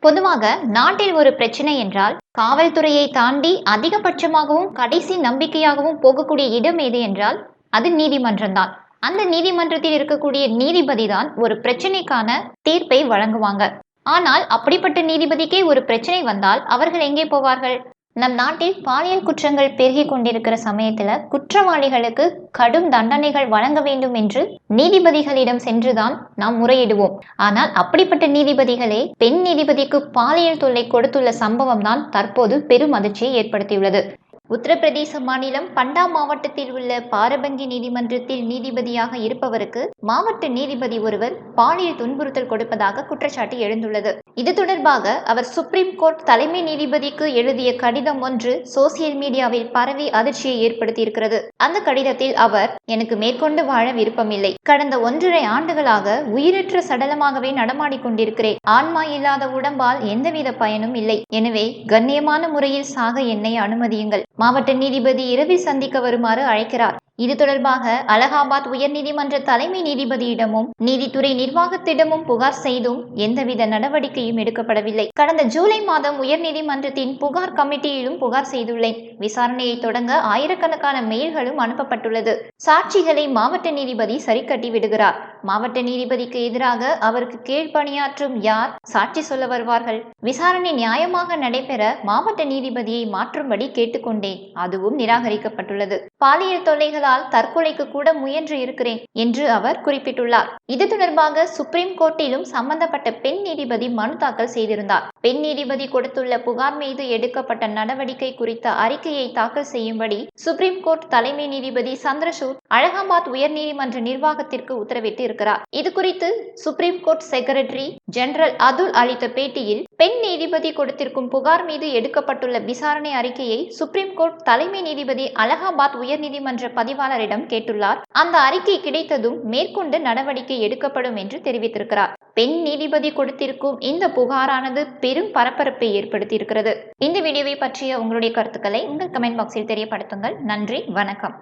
பொதுவாக நாட்டில் ஒரு பிரச்சனை என்றால் காவல்துறையை தாண்டி அதிகபட்சமாகவும் கடைசி நம்பிக்கையாகவும் போகக்கூடிய இடம் எது என்றால் அது நீதிமன்றம்தான். அந்த நீதிமன்றத்தில் இருக்கக்கூடிய நீதிபதி தான் ஒரு பிரச்சனைக்கான தீர்ப்பை வழங்குவாங்க. ஆனால் அப்படிப்பட்ட நீதிபதிக்கே ஒரு பிரச்சனை வந்தால் அவர்கள் எங்கே போவார்கள்? நம் நாட்டில் பாலியல் குற்றங்கள் பெருகி கொண்டிருக்கிற சமயத்துல குற்றவாளிகளுக்கு கடும் தண்டனைகள் வழங்க வேண்டும் என்று நீதிபதிகளிடம் சென்றுதான் நாம் முறையிடுவோம். ஆனால் அப்படிப்பட்ட நீதிபதிகளே பெண் நீதிபதிக்கு பாலியல் தொல்லை கொடுத்துள்ள சம்பவம் தான் தற்போது பெரும் அதிர்ச்சியை ஏற்படுத்தியுள்ளது. உத்தரப்பிரதேச மாநிலம் பண்டா மாவட்டத்தில் உள்ள பாரபங்கி நீதிமன்றத்தில் நீதிபதியாக இருப்பவருக்கு மாவட்ட நீதிபதி ஒருவர் பாலியல் துன்புறுத்தல் கொடுப்பதாக குற்றச்சாட்டு எழுந்துள்ளது. இது தொடர்பாக அவர் சுப்ரீம் கோர்ட் தலைமை நீதிபதிக்கு எழுதிய கடிதம் ஒன்று சோசியல் மீடியாவில் பரவி அதிர்ச்சியை ஏற்படுத்தியிருக்கிறது. அந்த கடிதத்தில் அவர், எனக்கு மேற்கொண்டு வாழ விருப்பமில்லை. கடந்த 1.5 ஆண்டுகளாக உயிரற்ற சடலமாகவே நடமாடிக் கொண்டிருக்கிறேன். ஆன்மா இல்லாத உடம்பால் எந்தவித பயனும் இல்லை. எனவே கண்ணியமான முறையில் சாக என்னை அனுமதியுங்கள். மாவட்ட நீதிபதி இரவில் சந்திக்க வருமாறு அழைக்கிறார். இது தொடர்பாக அலகாபாத் உயர்நீதிமன்ற தலைமை நீதிபதியிடமும் நீதித்துறை நிர்வாகத்திடமும் புகார் செய்தும் எந்தவித நடவடிக்கையும் எடுக்கப்படவில்லை. கடந்த ஜூலை மாதம் உயர்நீதிமன்றத்தின் புகார் கமிட்டியிலும் புகார் செய்துள்ளேன். விசாரணையை தொடங்க ஆயிரக்கணக்கான மெயில்களும் அனுப்பப்பட்டுள்ளது. சாட்சிகளை மாவட்ட நீதிபதி சரிக்கட்டி விடுகிறார். மாவட்ட நீதிபதிக்கு எதிராக அவருக்கு கீழ்ப்பணியாற்றும் யார் சாட்சி சொல்ல வருவார்கள்? விசாரணை நியாயமாக நடைபெற மாவட்ட நீதிபதியை மாற்றும்படி கேட்டுக்கொண்டேன். அதுவும் நிராகரிக்கப்பட்டுள்ளது. பாலியல் தொல்லைகள் தற்கொலைக்கு கூட முயன்று இருக்கிறேன் என்று அவர் குறிப்பிட்டுள்ளார். இது தொடர்பாக சுப்ரீம் கோர்ட்டிலும் சம்பந்தப்பட்ட பெண் நீதிபதி மனு தாக்கல் செய்திருந்தார். பெண் நீதிபதி கொடுத்துள்ள புகார் மீது எடுக்கப்பட்ட நடவடிக்கை குறித்த அறிக்கையை தாக்கல் செய்யும்படி சுப்ரீம் கோர்ட் தலைமை நீதிபதி சந்திரசூட் அலகாபாத் உயர்நீதிமன்ற நிர்வாகத்திற்கு உத்தரவிட்டு இருக்கிறார். இது குறித்து supreme court secretary general Atul அளித்த பேட்டியில், பெண் நீதிபதி கொடுத்திருக்கும் புகார் மீது எடுக்கப்பட்டுள்ள விசாரணை அறிக்கையை சுப்ரீம் கோர்ட் தலைமை நீதிபதி அலகாபாத் உயர்நீதிமன்ற பதிவாளரிடம் கேட்டுள்ளார். அந்த அறிக்கை கிடைத்ததும் மேற்கொண்டு நடவடிக்கை எடுக்கப்படும் என்று தெரிவித்திருக்கிறார். பெண் நீதிபதி கொடுத்திருக்கும் இந்த புகாரானது பெரும் பரபரப்பை ஏற்படுத்தியிருக்கிறது. இந்த வீடியோவை பற்றிய உங்களுடைய கருத்துக்களை உங்கள் கமெண்ட் பாக்ஸில் தெரியப்படுத்துங்கள். நன்றி, வணக்கம்.